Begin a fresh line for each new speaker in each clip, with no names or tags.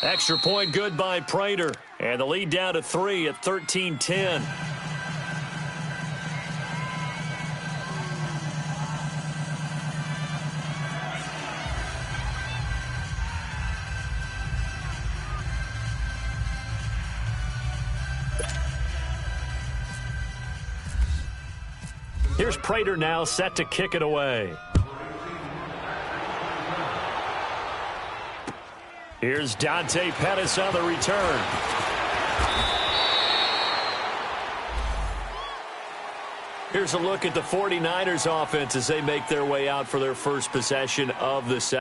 Extra point good by Prater. And the lead down to 3 at 13-10. Here's Prater now set to kick it away. Here's Dante Pettis on the return. Here's a look at the 49ers offense as they make their way out for their first possession of the second.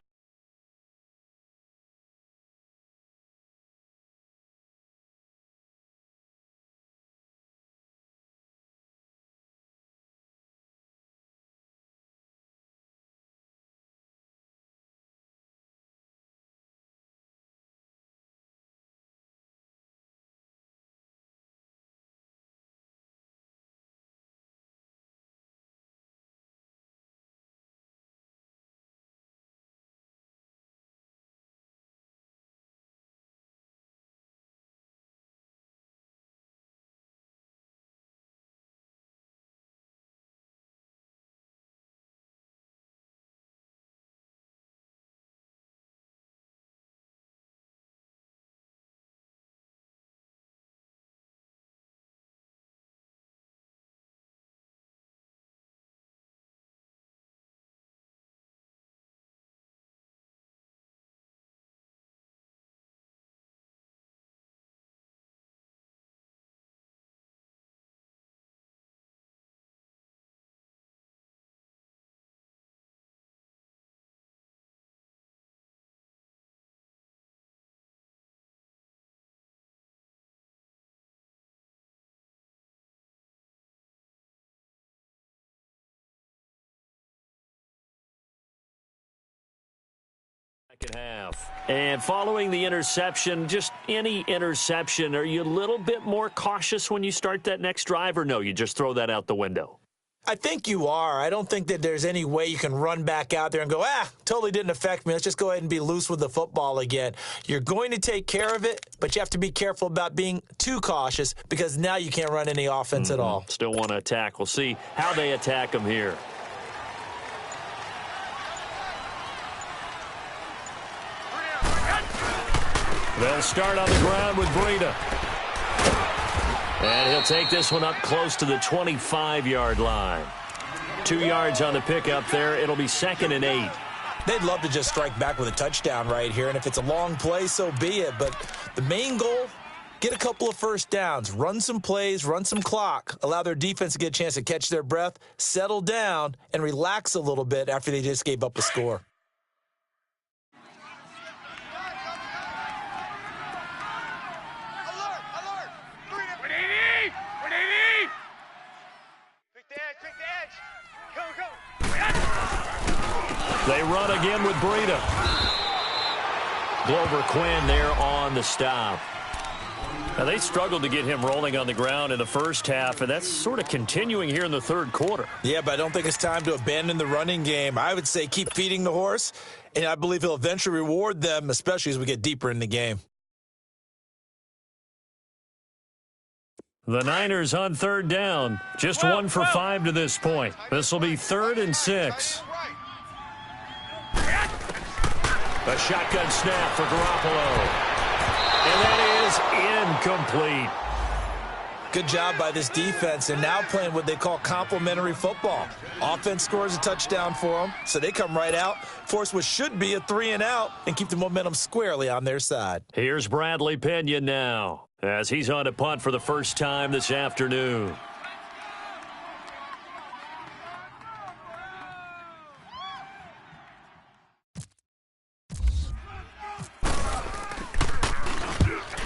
Second half. And following the interception, just any interception, are you a little bit more cautious when you start that next drive, or no, you just throw that out the window?
I think you are. I don't think that there's any way you can run back out there and go, totally didn't affect me. Let's just go ahead and be loose with the football again. You're going to take care of it, but you have to be careful about being too cautious because now you can't run any offense at all.
Still want to attack. We'll see how they attack them here. They'll start on the ground with Breida. And he'll take this one up close to the 25-yard line. 2 yards on the pickup there. It'll be 2nd and 8.
They'd love to just strike back with a touchdown right here, and if it's a long play, so be it. But the main goal, get a couple of first downs, run some plays, run some clock, allow their defense to get a chance to catch their breath, settle down, and relax a little bit after they just gave up a score.
They run again with Breida. Glover Quinn there on the stop. Now, they struggled to get him rolling on the ground in the first half, and that's sort of continuing here in the third quarter.
Yeah, but I don't think it's time to abandon the running game. I would say keep feeding the horse, and I believe he'll eventually reward them, especially as we get deeper in the game.
The Niners on third down. Just 1 for 5 to this point. This will be 3rd and 6. A shotgun snap for Garoppolo. And that is incomplete.
Good job by this defense, and now playing what they call complementary football. Offense scores a touchdown for them, so they come right out, force what should be a 3-and-out, and keep the momentum squarely on their side.
Here's Bradley Pinion now, as he's on to punt for the first time this afternoon.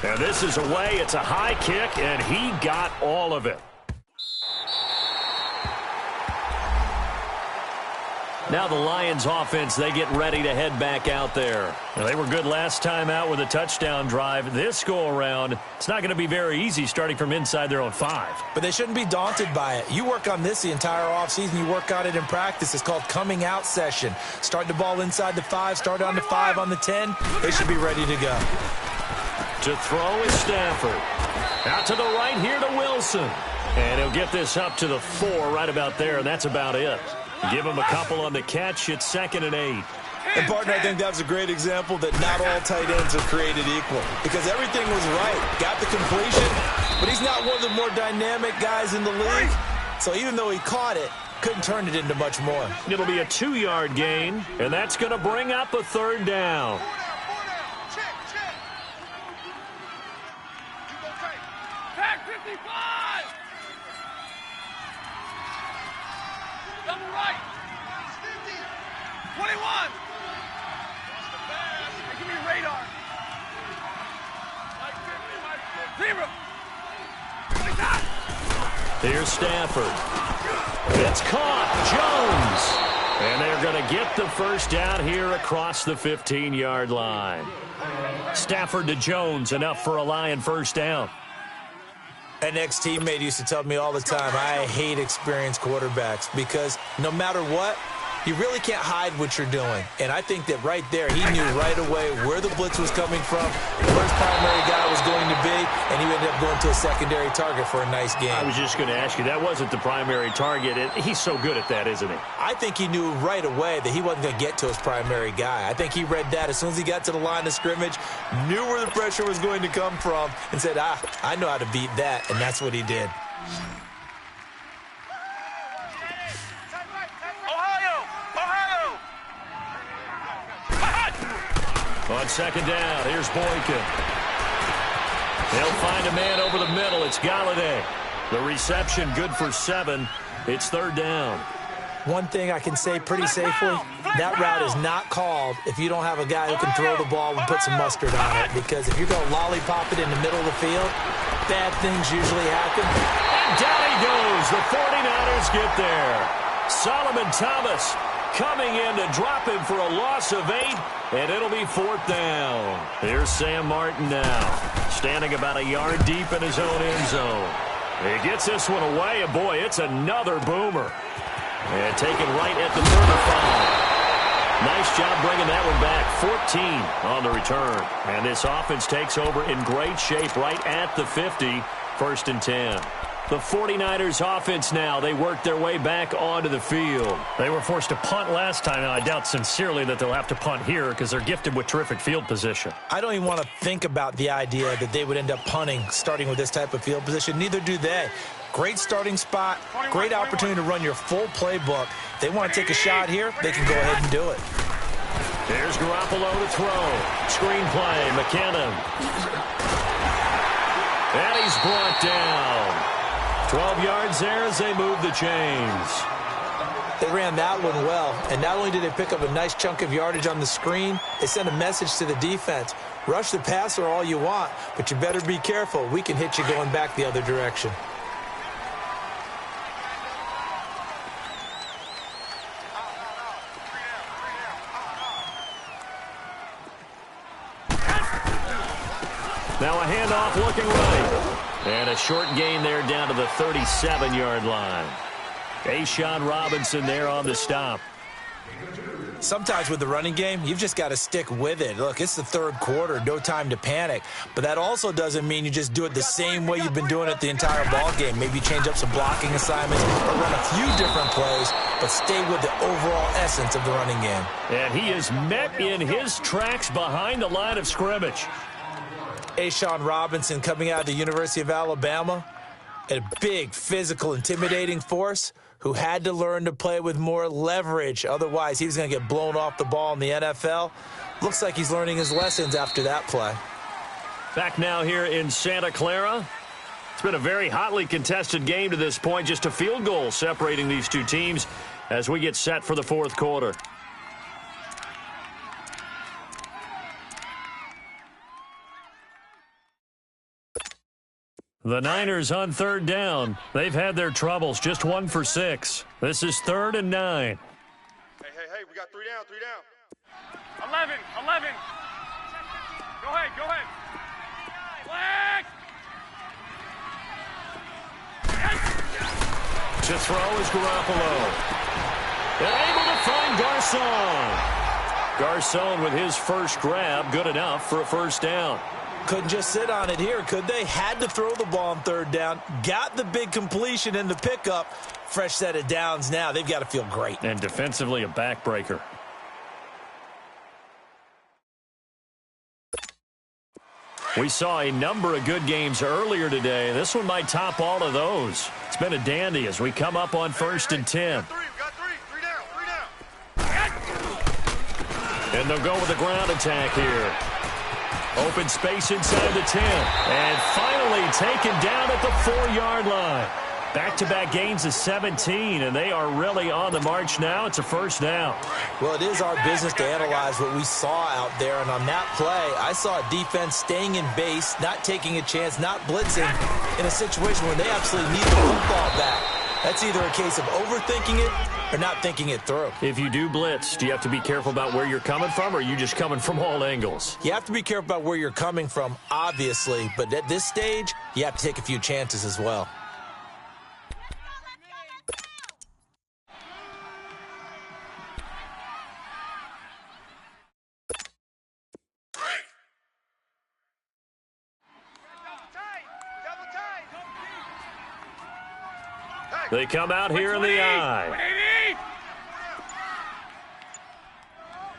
And this is away. It's a high kick, and he got all of it. Now the Lions offense, they get ready to head back out there. Now, they were good last time out with a touchdown drive. This go-around, it's not going to be very easy starting from inside their own 5.
But they shouldn't be daunted by it. You work on this the entire offseason. You work on it in practice. It's called coming out session. Start the ball inside the 5, start on the 5 on the 10. They should be ready to go.
To throw is Stafford. Out to the right here to Wilson. And he'll get this up to the 4 right about there, and that's about it. Give him a couple on the catch. It's 2nd and 8.
And, partner, I think that was a great example that not all tight ends are created equal because everything was right. Got the completion, but he's not one of the more dynamic guys in the league. So even though he caught it, couldn't turn it into much more.
It'll be a 2-yard gain, and that's going to bring up a 3rd down.
Pack 55! Double right! 21! Hey, give me a radar. Zero!
Here's Stafford. It's caught. Jones. And they're going to get the 1st down here across the 15-yard line. Stafford to Jones, enough for a Lion 1st down.
An ex-teammate used to tell me all the time, I hate experienced quarterbacks because no matter what, you really can't hide what you're doing. And I think that right there, he knew right away where the blitz was coming from, where his primary guy was going to be, and he ended up going to a secondary target for a nice game.
I was just going to ask you, that wasn't the primary target. He's so good at that, isn't he?
I think he knew right away that he wasn't going to get to his primary guy. I think he read that as soon as he got to the line of scrimmage, knew where the pressure was going to come from, and said, I know how to beat that, and that's what he did.
On 2nd down, here's Boykin. They'll find a man over the middle. It's Galladay. The reception good for 7. It's 3rd down.
One thing I can say pretty safely, that route is not called if you don't have a guy who can throw the ball and put some mustard on it. Because if you're going to lollipop it in the middle of the field, bad things usually happen.
And down he goes. The 49ers get there. Solomon Thomas coming in to drop him for a loss of 8, and it'll be 4th down. Here's Sam Martin now, standing about a yard deep in his own end zone. He gets this one away, and boy, it's another boomer. And taken right at the 35. Nice job bringing that one back. 14 on the return. And this offense takes over in great shape right at the 50, 1st and 10. The 49ers offense now, they work their way back onto the field. They were forced to punt last time, and I doubt sincerely that they'll have to punt here because they're gifted with terrific field position.
I don't even want to think about the idea that they would end up punting starting with this type of field position. Neither do they. Great starting spot, great opportunity to run your full playbook. If they want to take a shot here, they can go ahead and do it.
There's Garoppolo to throw. Screenplay, McKinnon. And he's brought down. 12 yards there as they move the chains.
They ran that one well, and not only did they pick up a nice chunk of yardage on the screen, they sent a message to the defense. Rush the passer all you want, but you better be careful. We can hit you going back the other direction.
Now a handoff looking right. And a short gain there down to the 37-yard line. A'Shawn Robinson there on the stop.
Sometimes with the running game, you've just got to stick with it. Look, it's the 3rd quarter, no time to panic. But that also doesn't mean you just do it the same way you've been doing it the entire ball game. Maybe change up some blocking assignments or run a few different plays, but stay with the overall essence of the running game.
And he is met in his tracks behind the line of scrimmage.
A'Shawn Robinson coming out of the University of Alabama, a big, physical, intimidating force who had to learn to play with more leverage. Otherwise, he was going to get blown off the ball in the NFL. Looks like he's learning his lessons after that play.
Back now here in Santa Clara. It's been a very hotly contested game to this point. Just a field goal separating these two teams as we get set for the 4th quarter. The Niners on 3rd down. They've had their troubles, just 1 for 6. This is 3rd and 9.
Hey, we got 3 down, 3 down. 11. Go ahead. Flag!
To throw is Garoppolo. And able to find Garcon. Garcon with his first grab, good enough for a 1st down.
Couldn't just sit on it here, could they? Had to throw the ball on third down. Got the big completion in the pickup. Fresh set of downs now. They've got to feel great.
And defensively, a backbreaker. We saw a number of good games earlier today. This one might top all of those. It's been a dandy as we come up on 1st and 10.
Three down.
And they'll go with a ground attack here. Open space inside the 10. And finally taken down at the 4-yard line. Back-to-back gains of 17, and they are really on the march now. It's a first down.
Well, it is our business to analyze what we saw out there, and on that play, I saw a defense staying in base, not taking a chance, not blitzing in a situation where they absolutely need the football back. That's either a case of overthinking it or not thinking it through.
If you do blitz, do you have to be careful about where you're coming from, or are you just coming from all angles?
You have to be careful about where you're coming from, obviously, but at this stage, you have to take a few chances as well.
They come out here in the eye.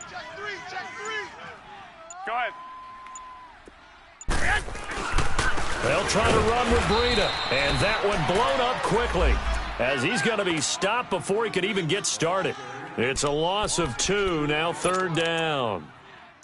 Check three.
Go ahead.
They'll try to run with Breida. And that one blown up quickly as he's going to be stopped before he could even get started. It's a loss of 2, now 3rd down.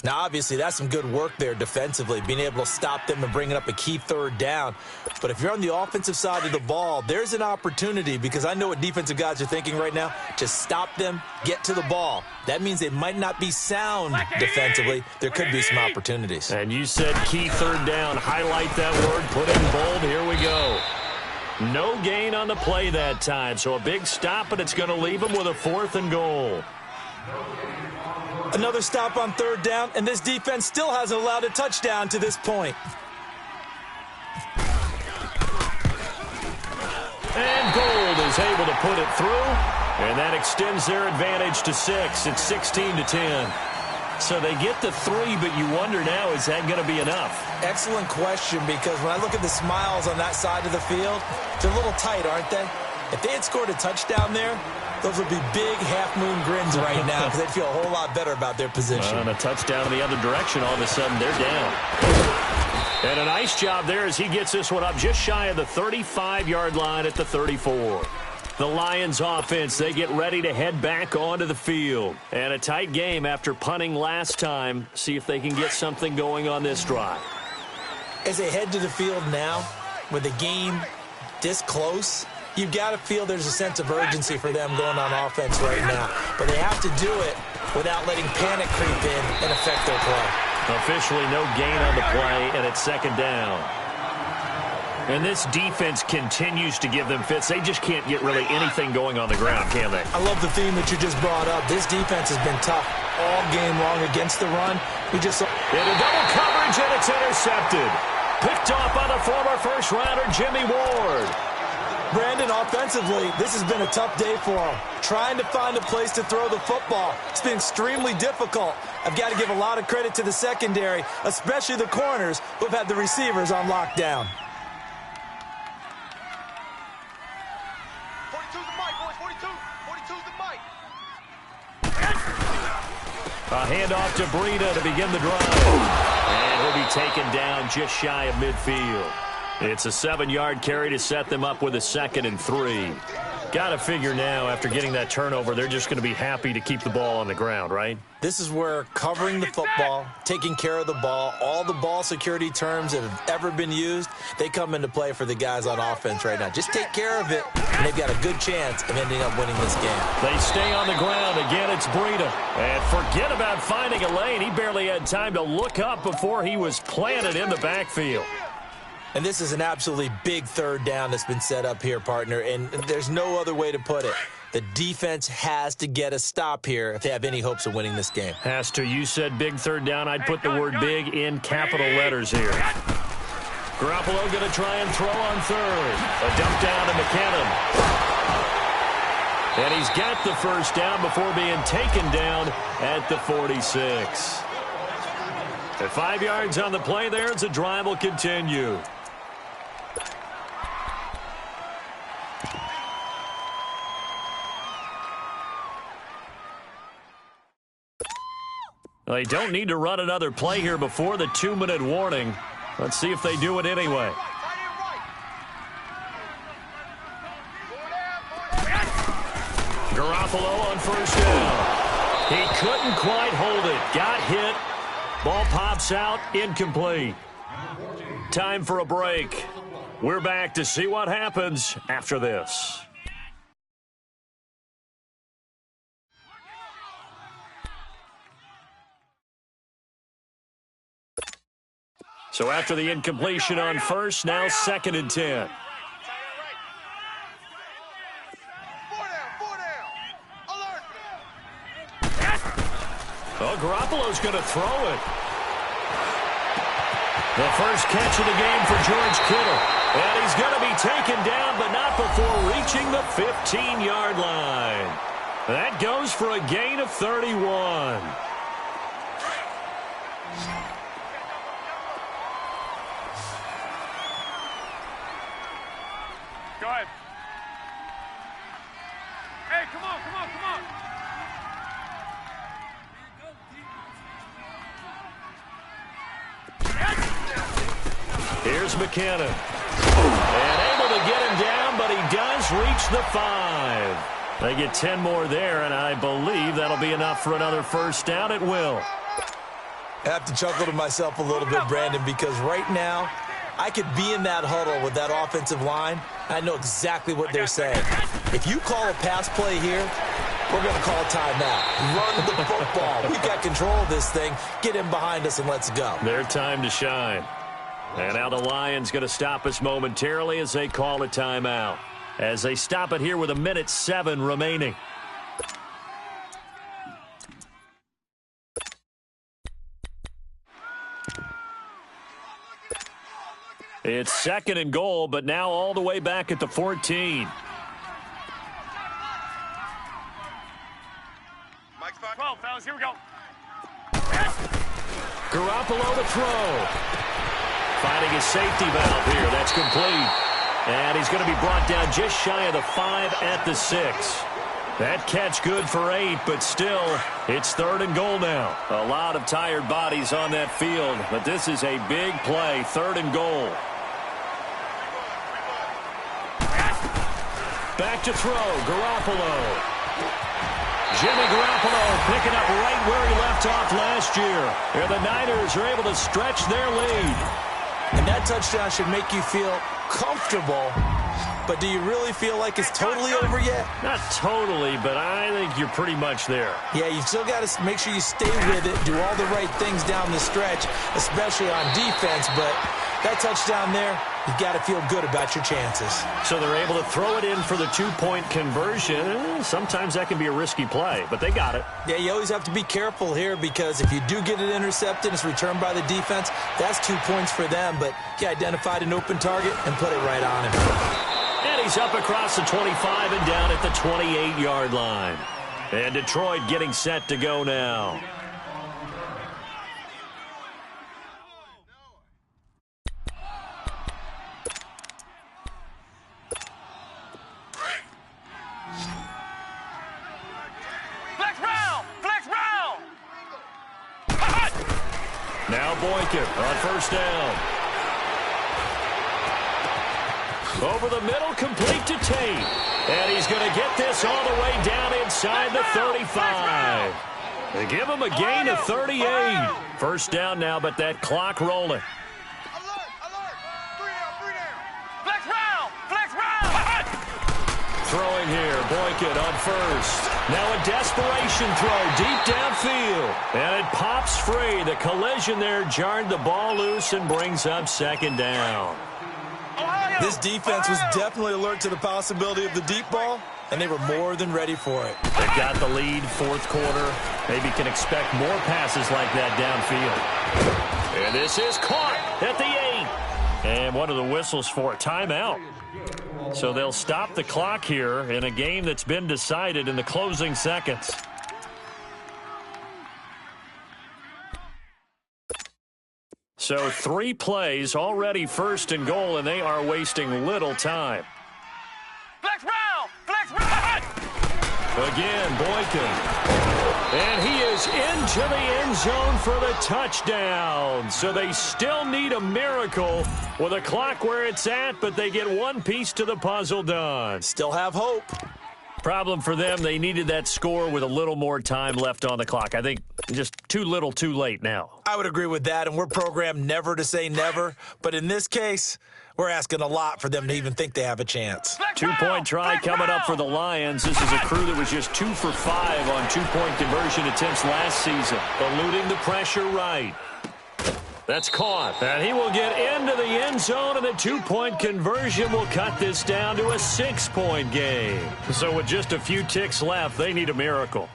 Now, obviously, that's some good work there defensively, being able to stop them and bringing up a key 3rd down. But if you're on the offensive side of the ball, there's an opportunity, because I know what defensive guys are thinking right now. Just stop them, get to the ball. That means they might not be sound defensively. There could be some opportunities.
And you said key 3rd down. Highlight that word, put it in bold. Here we go. No gain on the play that time, so a big stop, but it's going to leave them with a 4th and goal.
Another stop on 3rd down, and this defense still hasn't allowed a touchdown to this point.
And Gold is able to put it through, and that extends their advantage to 6. It's 16-10. So they get the 3, but you wonder now, is that going to be enough?
Excellent question, because when I look at the smiles on that side of the field, they're a little tight, aren't they? If they had scored a touchdown there, those would be big half-moon grins right now, because they'd feel a whole lot better about their position.
And a touchdown in the other direction, all of a sudden they're down. And a nice job there as he gets this one up just shy of the 35-yard line at the 34. The Lions offense, they get ready to head back onto the field. And a tight game after punting last time. See if they can get something going on this drive.
As they head to the field now, with the game this close, you've got to feel there's a sense of urgency for them going on offense right now. But they have to do it without letting panic creep in and affect their play.
Officially no gain on the play, and it's 2nd down. And this defense continues to give them fits. They just can't get really anything going on the ground, can they?
I love the theme that you just brought up. This defense has been tough all game long against the run. We just saw
in a double coverage, and it's intercepted. Picked off by the former first-rounder Jimmy Ward.
Brandon, offensively, this has been a tough day for him. Trying to find a place to throw the football. It's been extremely difficult. I've got to give a lot of credit to the secondary, especially the corners who've had the receivers on lockdown.
42's the mic, boys. 42's the mic.
A handoff to Breida to begin the drive. And he'll be taken down just shy of midfield. It's a 7-yard carry to set them up with a 2nd and 3. Got to figure now, after getting that turnover, they're just going to be happy to keep the ball on the ground, right?
This is where covering the football, taking care of the ball, all the ball security terms that have ever been used, they come into play for the guys on offense right now. Just take care of it, and they've got a good chance of ending up winning this game.
They stay on the ground. Again, it's Breida. And forget about finding a lane. He barely had time to look up before he was planted in the backfield.
And this is an absolutely big 3rd down that's been set up here, partner, and there's no other way to put it. The defense has to get a stop here if they have any hopes of winning this game.
Has to. You said big 3rd down. I'd put the word big in capital letters here. Garoppolo going to try and throw on 3rd. A dump down to McKinnon. And he's got the 1st down before being taken down at the 46. At 5 yards on the play there, as the drive will continue. They don't need to run another play here before the 2-minute warning. Let's see if they do it anyway. Garoppolo on first down. He couldn't quite hold it. Got hit. Ball pops out. Incomplete. Time for a break. We're back to see what happens after this. So after the incompletion on first, now 2nd and 10. Oh, Garoppolo's going to throw it. The first catch of the game for George Kittle. And he's going to be taken down, but not before reaching the 15-yard line. That goes for a gain of 31.
Go ahead. Hey, come on, come on, come on.
Here's McKinnon. And able to get him down, but he does reach the 5. They get 10 more there, and I believe that'll be enough for another first down. It will.
I have to chuckle to myself a little bit, Brandon, because right now I could be in that huddle with that offensive line. I know exactly what they're saying. If you call a pass play here, we're going to call a timeout. Run the football. We've got control of this thing. Get in behind us and let's go.
Their time to shine. And now the Lions going to stop us momentarily as they call a timeout. As they stop it here with 1:07 remaining. It's 2nd and goal, but now all the way back at the 14.
Mike's 12, fellas. Here we go.
Garoppolo to throw. Finding his safety valve here. That's complete. And he's going to be brought down just shy of the 5 at the 6. That catch good for 8, but still, it's 3rd and goal now. A lot of tired bodies on that field, but this is a big play. 3rd and goal. Back to throw, Garoppolo. Jimmy Garoppolo picking up right where he left off last year. And the Niners are able to stretch their lead.
And that touchdown should make you feel comfortable. But do you really feel like it's totally over yet?
Not totally, but I think you're pretty much there.
Yeah, you've still got to make sure you stay with it, do all the right things down the stretch, especially on defense. But that touchdown there, you've got to feel good about your chances. So
they're able to throw it in for the 2-point conversion. Sometimes that can be a risky play, but they got it.
Yeah, you always have to be careful here because if you do get it intercepted, it's returned by the defense, that's 2 points for them. But he identified an open target and put it right on him.
And he's up across the 25 and down at the 28-yard line. And Detroit getting set to go now. Now Boykin on first down. Over the middle, complete to Tate. And he's going to get this all the way down inside the 35. They give him a gain of 38. First down now, but that clock rolling. Throwing here, Boykin on first. Now a desperation throw deep downfield. And it pops free. The collision there jarred the ball loose and brings up 2nd down.
This defense was definitely alert to the possibility of the deep ball, and they were more than ready for it.
They've got the lead, 4th quarter. Maybe can expect more passes like that downfield. And this is caught at the 8. And one of the whistles for a timeout. So they'll stop the clock here in a game that's been decided in the closing seconds. So 3 plays, already first and goal, and they are wasting little time.
Flex round! Flex round!
Again, Boykin. And he is into the end zone for the touchdown. So they still need a miracle with a clock where it's at, but they get one piece to the puzzle done.
Still have hope.
Problem for them, they needed that score with a little more time left on the clock. I think just too little, too late now.
I would agree with that, and we're programmed never to say never. But in this case, we're asking a lot for them to even think they have a chance.
2-point try coming up for the Lions. This is a crew that was just 2 for 5 on 2-point conversion attempts last season. Eluding the pressure right. That's caught. And he will get into the end zone, and the 2-point conversion will cut this down to a 6-point game. So with just a few ticks left, they need a miracle.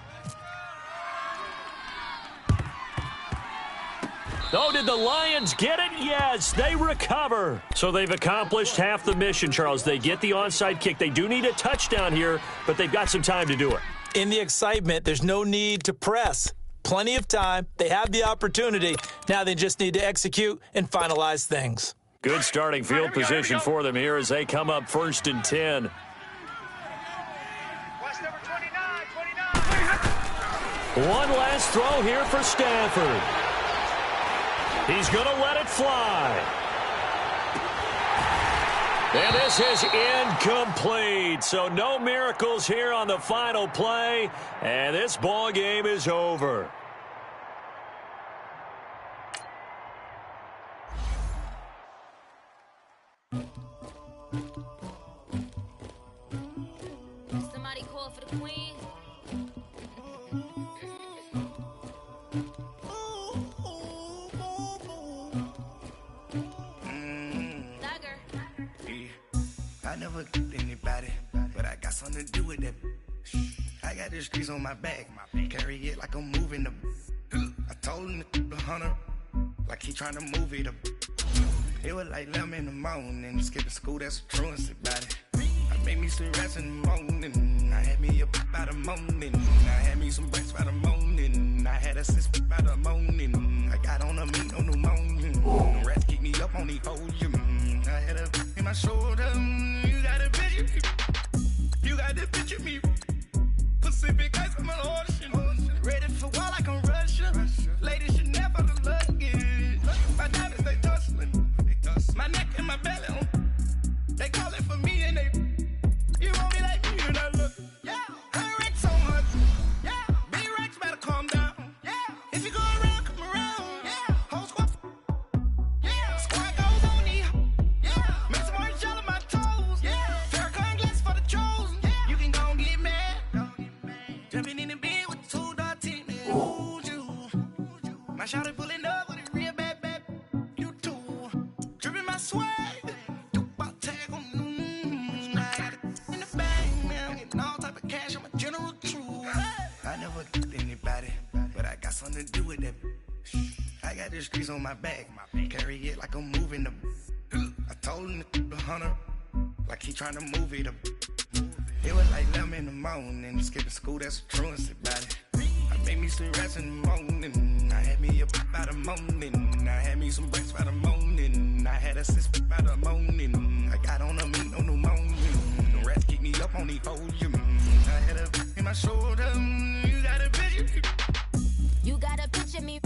Oh, did the Lions get it? Yes, they recover. So they've accomplished half the mission, Charles. They get the onside kick. They do need a touchdown here, but they've got some time to do it.
In the excitement, there's no need to press. Plenty of time. They have the opportunity. Now they just need to execute and finalize things.
Good starting field position for them here as they come up 1st and 10.
Watch number 29, 29.
One last throw here for Stafford. He's going to let it fly. And this is incomplete. So no miracles here on the final play. And this ball game is over.
Somebody call for the queen.
I never killed anybody, but I got something to do with that. I got the streets on my back, carry it like I'm moving the. I told him the hunter, like he trying to move it up. It was like 11 in the morning, skipping school, that's a truancy about it. I made me some rest in the morning, I had me up by the morning. I had me some breaks by the morning, I had a sis by the morning. I got on a meat on the morning, the rats keep me up on the podium. I had a in my shoulder, you got a picture me, you got the picture me. Pacific ice on my ocean, ready for war like I'm Russia. Ladies should never look lucky. My diamonds they tussling, my neck and my belly on. They call it for me and they. You want me like me, you not look. Yeah, I wreck so much. Yeah, big racks better calm down. Yeah, if you go around, come around. Yeah, whole squad. Yeah, squad goes on me. Yeah, make some orange gel on my toes. Yeah, Farrakhan glass for the chosen. Yeah, you can go and get mad. Jumping in the bed with 2 dark teeth. Ooh, you. My shawty pulling up with a real bad. You too. Dripping my swag. Do about tag on. I got it in the bag now. Getting all type of cash. I'm a general true. I never killed anybody, but I got something to do with that. I got the streets on my back, carry it like I'm moving the. I told him the hunter, like he trying to move it up. It was like 11 in the morning, skipping school, that's a truancy about it. I made me some rest in the morning, I had me up by the morning. I had me some breaks by the morning, I had a sis by the morning. I got on a meat on the morning, the rats keep me up on the podium. I had a in my shoulder, you got a picture.
You got a picture me